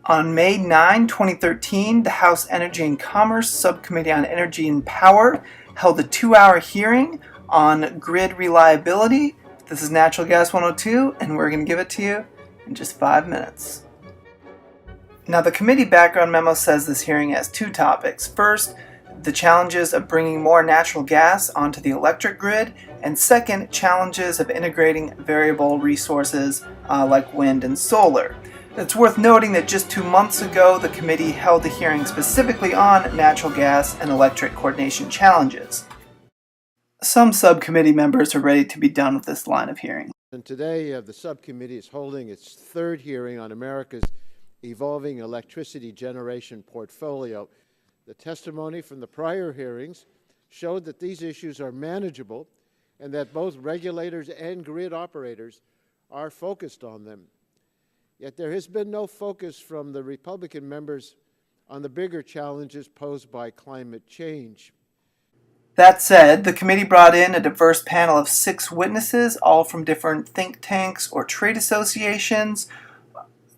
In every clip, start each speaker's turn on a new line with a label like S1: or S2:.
S1: On May 9, 2013, the House Energy and Commerce Subcommittee on Energy and Power held a 2-hour hearing on grid reliability. This is Natural Gas 102, and we're going to give it to you in just 5 minutes. Now, the committee background memo says this hearing has 2 topics. First, the challenges of bringing more natural gas onto the electric grid, and second, challenges of integrating variable resources like wind and solar. It's worth noting that just 2 months ago, the committee held a hearing specifically on natural gas and electric coordination challenges. Some subcommittee members are ready to be done with this line of hearing.
S2: And today, the subcommittee is holding its 3rd hearing on America's evolving electricity generation portfolio. The testimony from the prior hearings showed that these issues are manageable and that both regulators and grid operators are focused on them. Yet there has been no focus from the Republican members on the bigger challenges posed by climate change.
S1: That said, the committee brought in a diverse panel of 6 witnesses, all from different think tanks or trade associations,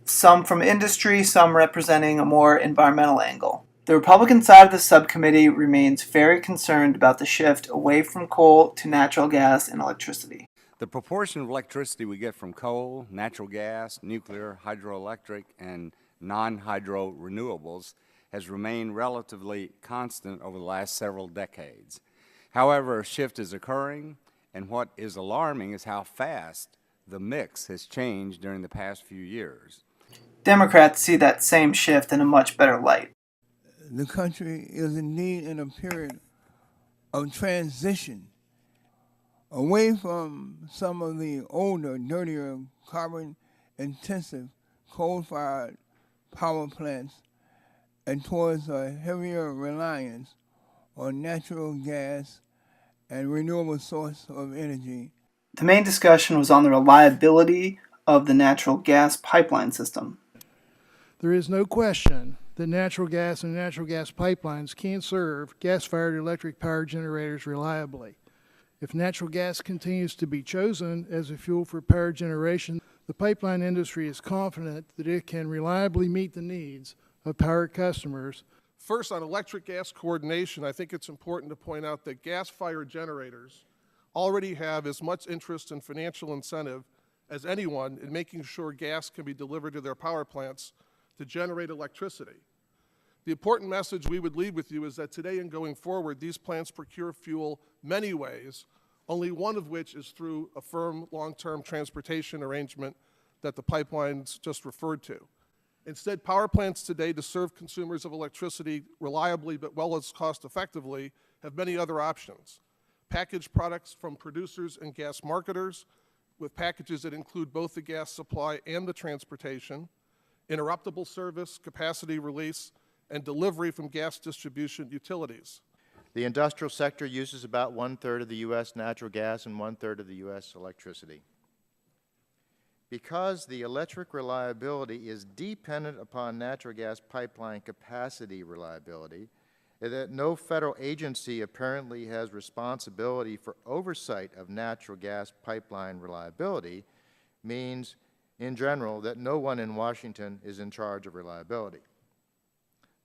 S1: some from industry, some representing a more environmental angle. The Republican side of the subcommittee remains very concerned about the shift away from coal to natural gas and electricity.
S3: The proportion of electricity we get from coal, natural gas, nuclear, hydroelectric, and non-hydro renewables has remained relatively constant over the last several decades. However, a shift is occurring, and what is alarming is how fast the mix has changed during the past few years.
S1: Democrats see that same shift in a much better light.
S4: The country is indeed in a period of transition away from some of the older, dirtier, carbon-intensive coal-fired power plants and towards a heavier reliance on natural gas and renewable source of energy.
S1: The main discussion was on the reliability of the natural gas pipeline system.
S5: There is no question that natural gas and natural gas pipelines can serve gas-fired electric power generators reliably. If natural gas continues to be chosen as a fuel for power generation, the pipeline industry is confident that it can reliably meet the needs of power customers.
S6: First, on electric gas coordination, I think it's important to point out that gas-fired generators already have as much interest and financial incentive as anyone in making sure gas can be delivered to their power plants to generate electricity. The important message we would leave with you is that today and going forward, these plants procure fuel many ways, only one of which is through a firm long-term transportation arrangement that the pipelines just referred to. Instead, power plants today, to serve consumers of electricity reliably but well as cost-effectively, have many other options. Packaged products from producers and gas marketers, with packages that include both the gas supply and the transportation, interruptible service, capacity release, and delivery from gas distribution utilities.
S7: The industrial sector uses about 1/3 of the U.S. natural gas and 1/3 of the U.S. electricity. Because the electric reliability is dependent upon natural gas pipeline capacity reliability, and that no federal agency apparently has responsibility for oversight of natural gas pipeline reliability, means, in general, that no one in Washington is in charge of reliability.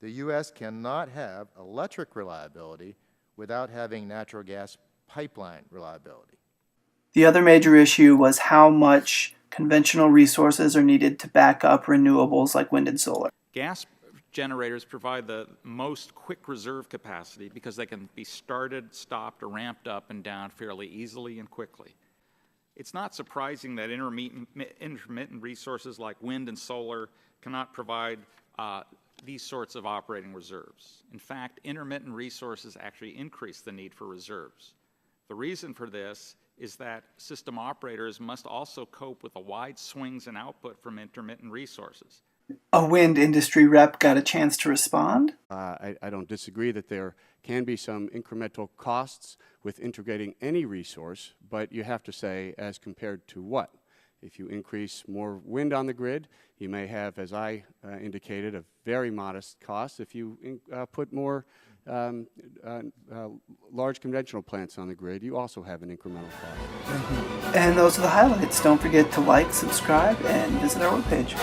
S7: The U.S. cannot have electric reliability without having natural gas pipeline reliability.
S1: The other major issue was how much conventional resources are needed to back up renewables like wind and solar.
S8: Gas generators provide the most quick reserve capacity because they can be started, stopped, or ramped up and down fairly easily and quickly. It's not surprising that intermittent resources like wind and solar cannot provide these sorts of operating reserves. In fact, intermittent resources actually increase the need for reserves. The reason for this is that system operators must also cope with the wide swings in output from intermittent resources.
S1: A wind industry rep got a chance to respond.
S9: I don't disagree that there can be some incremental costs with integrating any resource, but you have to say as compared to what? If you increase more wind on the grid, you may have, as I indicated, a very modest cost. If you put more large conventional plants on the grid, you also have an incremental cost.
S1: And those are the highlights. Don't forget to like, subscribe, and visit our webpage.